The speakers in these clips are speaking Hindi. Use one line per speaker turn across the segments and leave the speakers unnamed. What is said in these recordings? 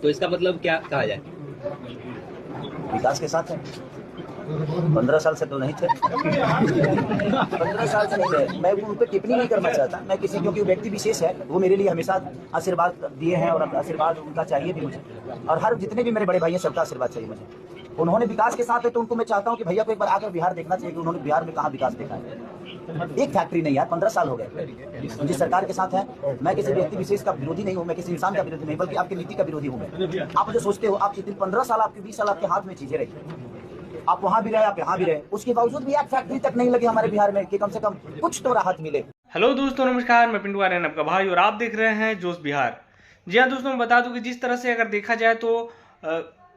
तो इसका मतलब क्या कहा जाए?
विकास के साथ है। 15 साल से तो नहीं थे। 15 साल से नहीं थे। मैं उन पर टिप्पणी नहीं करना चाहता। मैं किसी, क्योंकि वो व्यक्ति विशेष है, वो मेरे लिए हमेशा आशीर्वाद दिए हैं और आशीर्वाद उनका चाहिए भी मुझे, और हर जितने भी मेरे बड़े भाई हैं सबका आशीर्वाद चाहिए मुझे। उन्होंने विकास के साथ है तो उनको मैं चाहता हूँ कि भैया को एक बार आकर बिहार देखना चाहिए कि उन्होंने बिहार में कहाँ विकास देखा है। एक फैक्ट्री नहीं यार, 15 साल हो गए जिस सरकार के साथ है। मैं किसी व्यक्ति विशेष का विरोधी नहीं हूँ, मैं किसी इंसान का विरोधी नहीं, बल्कि आपकी नीति का विरोधी हूँ मैं। आप जो सोचते हो, आप जितने 15 साल, आपके 20 साल आपके हाथ में चीजें रही, आप वहां भी रहे, आप यहाँ भी रहे, उसके बावजूद भी एक फैक्ट्री तक नहीं लगी हमारे बिहार में कि कम से कम कुछ तो राहत मिले।
हेलो दोस्तों, नमस्कार। मैं पिंटू आर्यन, आपका भाई, और आप देख रहे हैं जोश बिहार। जी हाँ दोस्तों, मैं बता दूं कि जिस तरह से अगर देखा जाए तो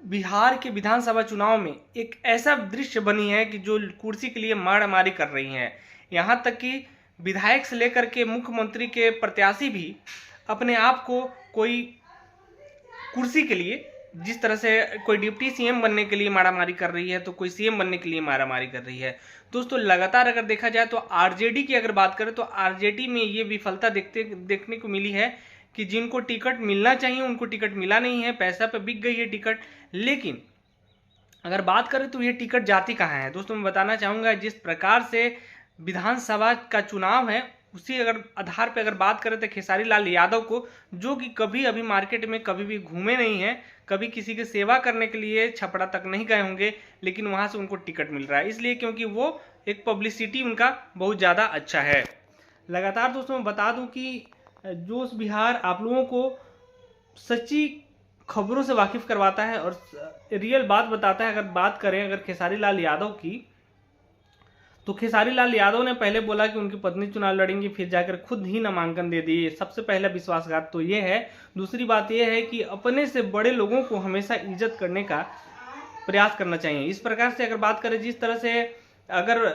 बिहार के विधानसभा चुनाव में एक ऐसा दृश्य बनी है कि जो कुर्सी के लिए मारामारी कर रही हैं। यहाँ तक कि विधायक से लेकर के मुख्यमंत्री के प्रत्याशी भी अपने आप को कोई कुर्सी के लिए, जिस तरह से कोई डिप्टी सीएम बनने के लिए मारामारी कर रही है तो कोई सीएम बनने के लिए मारामारी कर रही है। दोस्तों लगातार अगर देखा जाए तो आरजेडी की अगर बात करें तो आरजेडी में ये विफलता देखने को मिली है कि जिनको टिकट मिलना चाहिए उनको टिकट मिला नहीं है, पैसा पे बिक गई है टिकट। लेकिन अगर बात करें तो ये टिकट जाती कहाँ है दोस्तों, मैं बताना चाहूँगा जिस प्रकार से विधानसभा का चुनाव है उसी अगर आधार पर अगर बात करें तो खेसारी लाल यादव को, जो कि कभी अभी मार्केट में कभी भी घूमे नहीं हैं, कभी किसी की सेवा करने के लिए छपड़ा तक नहीं गए होंगे, लेकिन वहाँ से उनको टिकट मिल रहा है इसलिए क्योंकि वो एक पब्लिसिटी उनका बहुत ज़्यादा अच्छा है। लगातार दोस्तों मैं बता दूं कि जोश बिहार आप लोगों को सच्ची खबरों से वाकिफ करवाता है और रियल बात बताता है। अगर बात करें अगर खेसारी लाल यादव की, तो खेसारी लाल यादव ने पहले बोला कि उनकी पत्नी चुनाव लड़ेंगी, फिर जाकर खुद ही नामांकन दे दिए। सबसे पहला विश्वासघात तो ये है। दूसरी बात यह है कि अपने से बड़े लोगों को हमेशा इज्जत करने का प्रयास करना चाहिए। इस प्रकार से अगर बात करें जिस तरह से अगर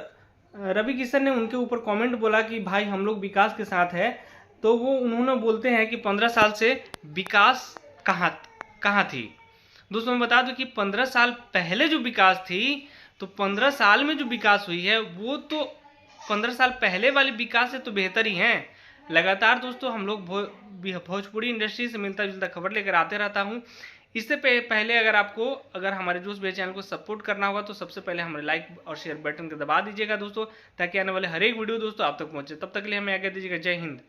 रवि किशन ने उनके ऊपर कमेंट बोला कि भाई हम लोग विकास के साथ है, तो वो उन्होंने बोलते हैं कि 15 साल से विकास कहाँ थी। दोस्तों मैं बता दूं कि 15 साल पहले जो विकास थी, तो 15 साल में जो विकास हुई है वो तो 15 साल पहले वाले विकास से तो बेहतर ही है। लगातार दोस्तों हम लोग भोजपुरी इंडस्ट्री से मिलता जुलता खबर लेकर आते रहता हूँ। इससे पहले अगर हमारे जोश बिहार चैनल को सपोर्ट करना होगा तो सबसे पहले हमारे लाइक और शेयर बटन को दबा दीजिएगा दोस्तों, ताकि आने वाले हर एक वीडियो दोस्तों आप तक पहुंचे। तब तक के लिए हमें आज्ञा दीजिएगा। जय हिंद।